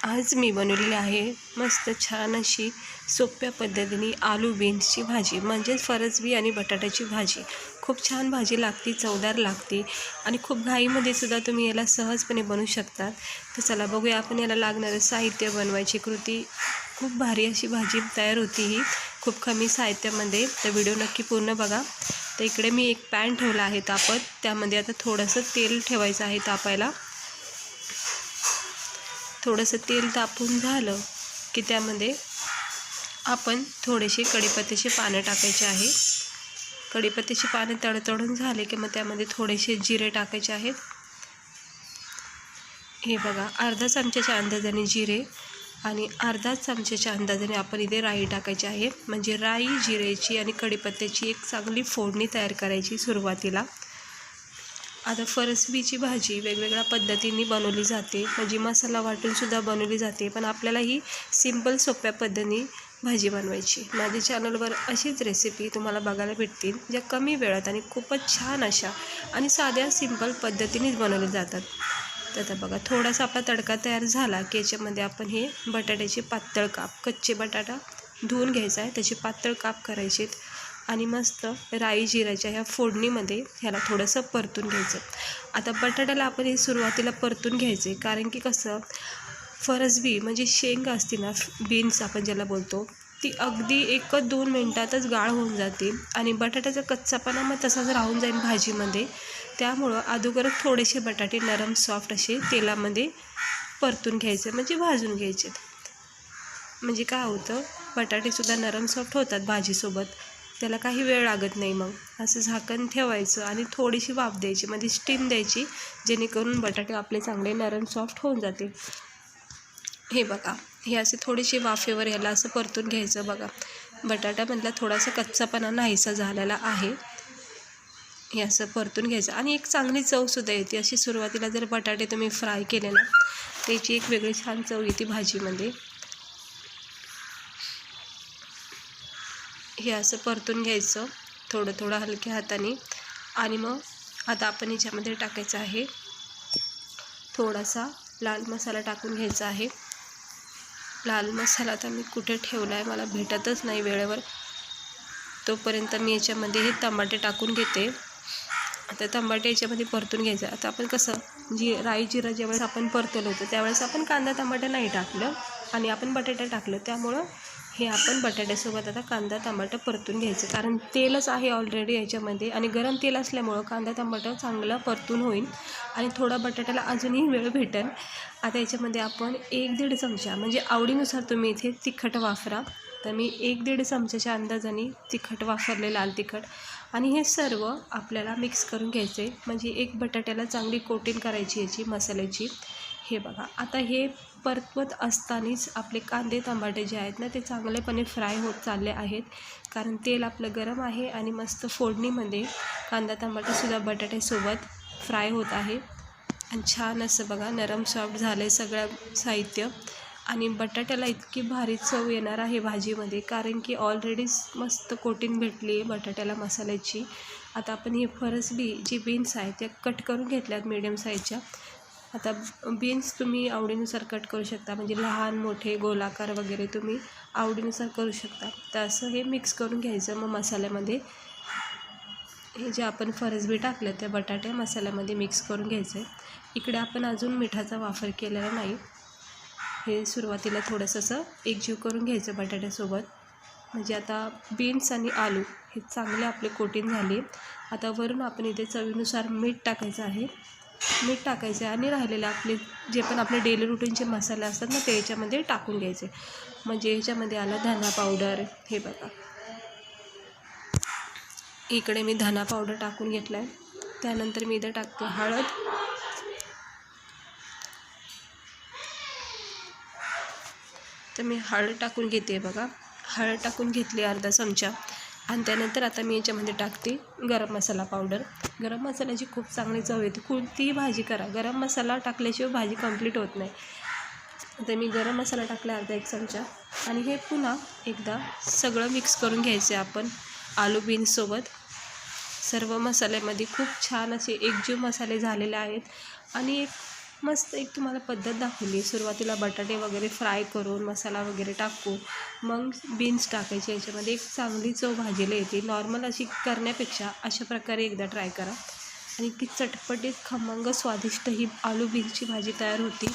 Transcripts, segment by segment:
आज मी बनवलेली आहे मस्त छान अशी सोप्या पद्धतीने आलू बीन्सची भाजी, म्हणजेच फरसबी आणि बटाट्याची भाजी। खूप छान भाजी लागते, चवदार लागते आणि खूप घाईमध्ये सुद्धा तुम्ही याला सहजपणे बनवू शकता। तर चला बघूया आपण याला लागणारे साहित्य, बनवायची कृती। खूप भारी अशी भाजी तयार होती ही खूप कमी साहित्यामध्ये। तर व्हिडिओ नक्की पूर्ण बघा। तर इकडे मी एक पॅन ठेवला आहे तापत, त्यामध्ये आता थोडंसं तेल ठेवायचं आहे तापायला। थोडंसं तेल तापून झालं की त्यामध्ये आपण थोडेसे कढीपत्त्याचे पानं टाकायचे आहे। कढीपत्त्याची पानं तडतडून झाले की मग त्यामध्ये थोडेसे जिरे टाकायचे आहेत। हे बघा, अर्धा चमच्याच्या अंदाजाने जिरे आणि अर्धा चमच्याच्या अंदाजाने आपण इथे राई टाकायची आहे। म्हणजे राई, जिरेची आणि कढीपत्त्याची एक चांगली फोडणी तयार करायची सुरुवातीला। आता फरसबीची भाजी वेगवेगळ्या पद्धतीने बनवली जाते, म्हणजे मसाला वाटूनसुद्धा बनवली जाते, पण आपल्याला ही सिंपल सोप्या पद्धतीने भाजी बनवायची। माझ्या चॅनलवर अशीच रेसिपी तुम्हाला बघायला भेटतील, ज्या कमी वेळात आणि खूपच छान अशा आणि साध्या सिंपल पद्धतीनेच बनवले जातात। तर आता बघा, थोडासा आपला तडका तयार झाला की याच्यामध्ये आपण हे बटाट्याचे पातळ काप, कच्चे बटाटा धुवून घ्यायचा आहे, त्याचे पातळ काप करायचे आणि मस्त राई जिऱ्याच्या ह्या फोडणीमध्ये ह्याला थोडंसं परतून घ्यायचं। आता बटाट्याला आपण हे सुरुवातीला परतून घ्यायचे, कारण की कसं फरसबी म्हणजे शेंग असते ना, बीन्स आपण ज्याला बोलतो, ती अगदी 1-2 मिनटातच गाळ होऊन जाते आणि बटाट्याचा कच्चापणा मग तसाच राहून जाईल भाजीमध्ये। त्यामुळं अगोदरच थोडेसे बटाटे नरम सॉफ्ट असे तेलामध्ये परतून घ्यायचे, म्हणजे भाजून घ्यायचे। म्हणजे काय होतं, बटाटेसुद्धा नरम सॉफ्ट होतात भाजीसोबत, त्याला काही वेळ लागत नाही। मग असं झाकण ठेवायचं आणि थोडीशी वाफ द्यायची, म्हणजे स्टीम द्यायची, जेणेकरून बटाटे आपले चांगले नरम सॉफ्ट होऊन जातील। हे बघा, हे असे थोडीशी वाफेवर ह्याला असं परतून घ्यायचं। बघा, बटाट्यामधला थोडासा कच्चापणा नाहीसा झालेला आहे। हे असं परतून घ्यायचं आणि एक चांगली चवसुद्धा येते अशी। सुरुवातीला जर बटाटे तुम्ही फ्राय केले ना, त्याची एक वेगळी छान चव येते भाजीमध्ये। हे असं परतून घ्यायचं थोडं थोडं हलक्या हाताने। आणि मग आता आपण याच्यामध्ये टाकायचं आहे थोडासा लाल मसाला टाकून घ्यायचा आहे। लाल मसाला आता मी कुठे ठेवला आहे, मला भेटतच नाही वेळेवर, तोपर्यंत मी याच्यामध्ये हे टमाटे टाकून घेते। आता टमाटे याच्यामध्ये परतून घ्यायचं। आता आपण कसं राई जिरा ज्यावेळेस आपण परतवलं होतं त्यावेळेस आपण कांदा टमाटर नाही टाकलं आणि आपण बटाटा टाकलं, त्यामुळं हे आपण बटाट्यासोबत आता कांदा टमाटर परतून घ्यायचं, कारण तेलच आहे ऑलरेडी याच्यामध्ये आणि गरम तेल असल्यामुळं कांदा टमाटर चांगला परतून होईल आणि थोडा बटाट्याला अजूनही वेळ भेटेल। आता याच्यामध्ये आपण 1-1.5 चमचा, म्हणजे आवडीनुसार तुम्ही इथे तिखट वापरा, तर मी 1-1.5 चमच्याच्या अंदाजाने तिखट वापरले, लाल तिखट। आणि हे सर्व आपल्याला मिक्स करून घ्यायचं आहे, म्हणजे एक बटाट्याला चांगली कोटिंग करायची याची मसाल्याची। हे बघा, आता हे परतवत असतानाच आपले कांदे टमाटे जे आहेत ना, ते चांगलेपणे फ्राय होत चालले आहेत, कारण तेल आपलं गरम आहे आणि मस्त फोडणीमध्ये कांदा टमाटेसुद्धा बटाट्यासोबत फ्राय होत आहे आणि छान असं बघा नरम सॉफ्ट झालं आहे सगळं साहित्य। आणि बटाट्याला इतकी भारी चव येणार आहे भाजीमध्ये, कारण की ऑलरेडीच मस्त कोटिंग भेटली आहे बटाट्याला मसाल्याची। आता आपण ही फरसबी जी बीन्स आहेत त्या कट करून घेतल्यात मीडियम साईजच्या। आता बीन्स तुम्ही आवडीनुसार कट करू शकता, म्हणजे लहान मोठे गोलाकार वगैरे तुम्ही आवडीनुसार करू शकता। तर असं हे मिक्स करून घ्यायचं मग मसाल्यामध्ये। हे जे आपण फरसबी टाकलं त्या बटाट्या मसाल्यामध्ये मिक्स करून घ्यायचं आहे। इकडे आपण अजून मिठाचा वापर केलेला नाही, हे सुरुवातीला थोडंसं असं एकजीव करून घ्यायचं बटाट्यासोबत। म्हणजे आता बीन्स आणि आलू हे चांगले आपले कोटिंग झाले। आता वरून आपण इथे चवीनुसार मीठ टाकायचं आहे, मीठ टाकायचं आहे आणि राहिलेले आपले जे पण आपले डेली रुटीनचे मसाले असतात ना, ते याच्यामध्ये टाकून घ्यायचे। म्हणजे ह्याच्यामध्ये आलं धना पावडर, हे बघा इकडे मी धना पावडर टाकून घेतला आहे। त्यानंतर मी इथे टाकते हळद, तर मी हळद टाकून घेते। बघा, हळद टाकून घेतली अर्धा चमचा आणि त्यानंतर आता मी याच्यामध्ये टाकते गरम मसाला पावडर। गरम मसाल्याची खूप चांगली चव येते, कोणतीही भाजी करा गरम मसाला टाकल्याशिवाय भाजी कंप्लीट होत नाही। आता मी गरम मसाला टाकला अर्धा 1 चमचा आणि हे पुन्हा एकदा सगळं मिक्स करून घ्यायचं आहे आपण आलू बीन्ससोबत। सर्व मसाल्यामध्ये खूप छान असे एकजीव मसाले झालेले आहेत आणि एक मस्त एक तुम्हाला पद्धत दाखवली. सुरुवातीला बटाटे वगैरे फ्राय करून मसाला वगैरे टाकू, मग बीन्स टाकायचे याच्यामध्ये. एक चांगली चव भाजीला येते. नॉर्मल अशी करण्यापेक्षा अशा प्रकारे एकदा ट्राय करा आणि इतकी चटपटीत खमंग स्वादिष्ट ही आलू बीन्सची भाजी तयार होती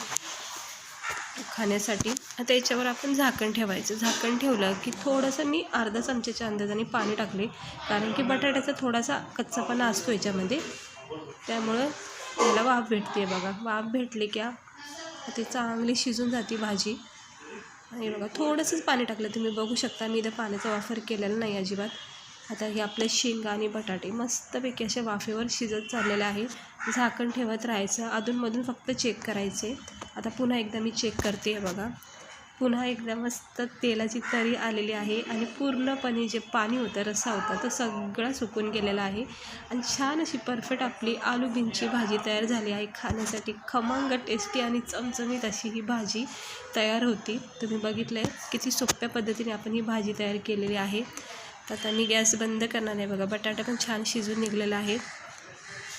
खाण्यासाठी. आता याच्यावर आपण झाकण ठेवायचं. झाकण ठेवलं की थोडंसं मी अर्धा चमच्याच्या अंदाजाने पाणी टाकले, कारण की बटाट्याचा थोडासा कच्चापणा असतो याच्यामध्ये, त्यामुळं याला वाफ भेटते. बघा, वाफ भेटली की ती चांगली शिजून जाते भाजी. आणि बघा थोडंसंच पाणी टाकलं, तुम्ही बघू शकता. मी इथं पाण्याचा वापर केलेला नाही अजिबात. आता हे आपले शेंगा आणि बटाटे मस्तपैकी अशा वाफेवर शिजत चाललेले आहे. झाकण ठेवत राहायचं, अधूनमधून फक्त चेक करायचे. आता पुन्हा एकदा मी चेक करते. बघा, पुन्हा एकदा मस्त तेलाची तरी आलेली आहे आणि पूर्णपणे जे पाणी होतं, रस्सा होता, तो सगळा सुकून गेलेला आहे आणि छान अशी परफेक्ट आपली आलू बीन्सची भाजी तयार झाली आहे. खाण्यासाठी खमंग, टेस्टी आणि चमचमीत अशी ही भाजी तयार होती. तुम्ही बघितलं आहे किती सोप्या पद्धतीने आपण ही भाजी तयार केलेली आहे. तर आता मी गॅस बंद करणार आहे. बघा, बटाटा पण छान शिजून निघलेला आहे.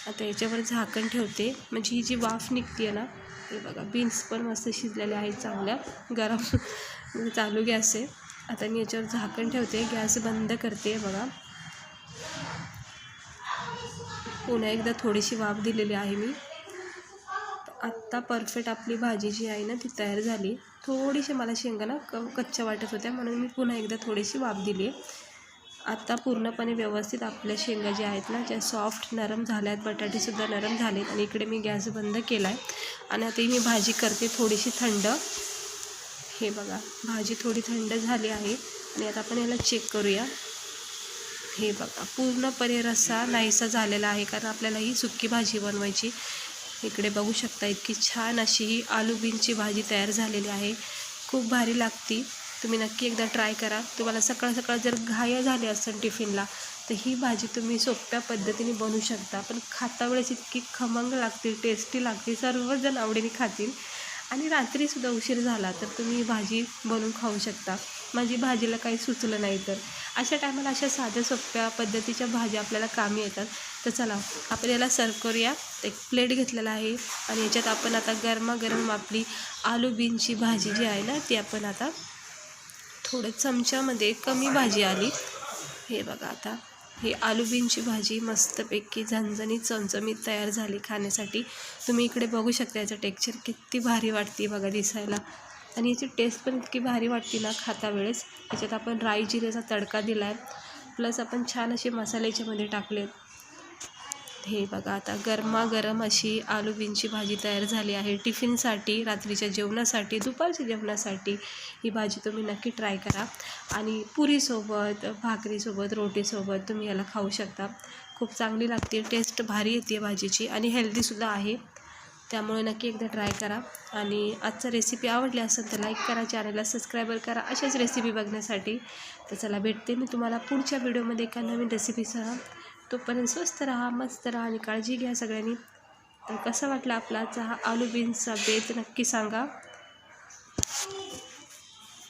आता याच्यावर झाकण ठेवते, म्हणजे ही जी वाफ निघते आहे ना, हे बघा बीन्स पण मस्त शिजलेले आहेत, चांगल्या गरम चालू गॅस आहे. आता मी याच्यावर झाकण ठेवते, गॅस बंद करते. बघा, पुन्हा एकदा थोडीशी वाफ दिलेली आहे मी. आत्ता परफेक्ट आपली भाजी जी आहे ना ती तयार झाली. थोडीशी मला शेंगा कच्च्या वाटत होत्या, म्हणून मी पुन्हा एकदा थोडीशी वाफ दिली आहे. आता पूर्णपणे व्यवस्थित आपल्या शेंगा ज्या आहेत ना, ज्या सॉफ्ट नरम झाल्या आहेत, बटाटेसुद्धा नरम झालेत. आणि इकडे मी गॅस बंद केला आहे आणि आता मी भाजी करते थोडीशी थंड. हे बघा, भाजी थोडी थंड झाली आहे आणि आता आपण याला चेक करूया. हे बघा, पूर्णपणे रस्सा नाहीसा झालेला आहे, कारण आपल्याला ही सुक्की भाजी बनवायची. इकडे बघू शकता, इतकी छान अशी ही आलू बीन्सची भाजी तयार झालेली आहे. खूप भारी लागती. तुम्ही नक्की एकदा ट्राय करा. तुम्हाला सकाळ सकाळ जर घाया झाली असेल टिफिनला, तर ही भाजी तुम्ही सोप्या पद्धतीने बनवू शकता. पण खाता वेळेस इतकी खमंग लागते, टेस्टी लागते, सर्वजण आवडीने खातील. आणि रात्रीसुद्धा उशीर झाला तर तुम्ही ही भाजी बनवून खाऊ शकता. माझी भाजीला काही सुचलं नाही तर अशा टायमाला अशा साध्या सोप्या पद्धतीच्या भाज्या आपल्याला कामी येतात. तर चला आपण याला सर्व करूया. एक प्लेट घेतलेला आहे आणि याच्यात आपण आता गरमागरम आपली आलू बीन्सची भाजी जी आहे ना, ती आपण आता थोडं चमच्यामध्ये कमी भाजी आली. हे बघा, आता ही आलू बीन्सची भाजी मस्तपैकी झणझणीत चमचमीत तयार झाली खाण्यासाठी. तुम्ही इकडे बघू शकता, याचं टेक्स्चर किती भारी वाटते बघा दिसायला, आणि याची टेस्ट पण इतकी भारी वाटते ना खाता वेळेस. याच्यात आपण राई जिऱ्याचा तडका दिला आहे, प्लस आपण छान असे मसाले याच्यामध्ये टाकलेत. हे बघा, आता गरमागरम अशी आलू बीन्सची भाजी तयार झाली आहे. टिफिनसाठी, रात्रीच्या जेवणासाठी, दुपारच्या जेवणासाठी ही भाजी तुम्ही नक्की ट्राय करा. आणि पुरीसोबत, भाकरीसोबत, रोटीसोबत तुम्ही याला खाऊ शकता. खूप चांगली लागते, टेस्ट भारी येते भाजीची आणि हेल्दीसुद्धा आहे. त्यामुळे नक्की एकदा ट्राय करा. आणि आजचा रेसिपी आवडली असेल तर लाईक करा, चॅनलला सबस्क्राईबर करा अशाच रेसिपी बघण्यासाठी. तर चला, भेटते मी तुम्हाला पुढच्या व्हिडिओमध्ये एका नवीन रेसिपीसह. तोपर्यंत स्वस्त राहा, मस्त राहा आणि काळजी घ्या सगळ्यांनी. तर कसा वाटला आपला आजचा हा आलू बीन्सचा बेत नक्की सांगा.